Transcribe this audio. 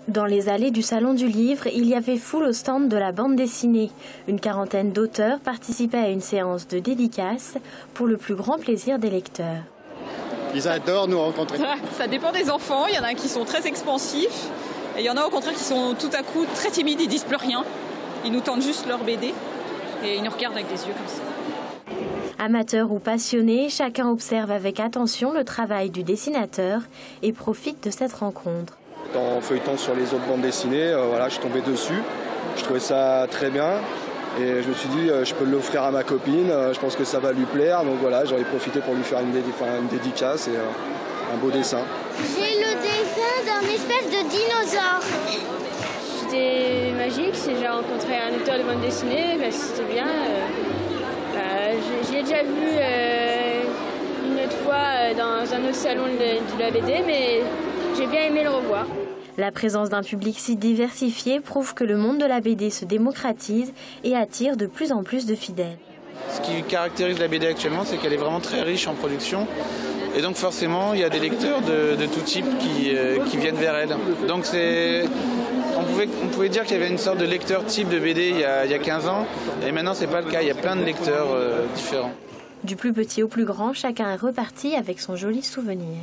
Dans les allées du Salon du Livre, il y avait foule au stand de la bande dessinée. Une quarantaine d'auteurs participaient à une séance de dédicaces pour le plus grand plaisir des lecteurs. Ils adorent nous rencontrer. Ça dépend des enfants, il y en a qui sont très expansifs et il y en a au contraire qui sont tout à coup très timides, ils disent plus rien. Ils nous tendent juste leur BD et ils nous regardent avec des yeux comme ça. Amateurs ou passionnés, chacun observe avec attention le travail du dessinateur et profite de cette rencontre. En feuilletant sur les autres bandes dessinées, je suis tombé dessus. Je trouvais ça très bien et je me suis dit je peux l'offrir à ma copine, je pense que ça va lui plaire. Donc voilà, j'en ai profité pour lui faire une dédicace et un beau dessin. J'ai le dessin d'un espèce de dinosaure. C'était magique, j'ai rencontré un auteur de bande dessinée, c'était bien. J'ai déjà vu une autre fois dans un autre salon de la BD, mais j'ai bien aimé le revoir. La présence d'un public si diversifié prouve que le monde de la BD se démocratise et attire de plus en plus de fidèles. Ce qui caractérise la BD actuellement, c'est qu'elle est vraiment très riche en production. Et donc forcément, il y a des lecteurs de tout type qui viennent vers elle. Donc on pouvait dire qu'il y avait une sorte de lecteur type de BD il y a 15 ans. Et maintenant, c'est pas le cas. Il y a plein de lecteurs différents. Du plus petit au plus grand, chacun est reparti avec son joli souvenir.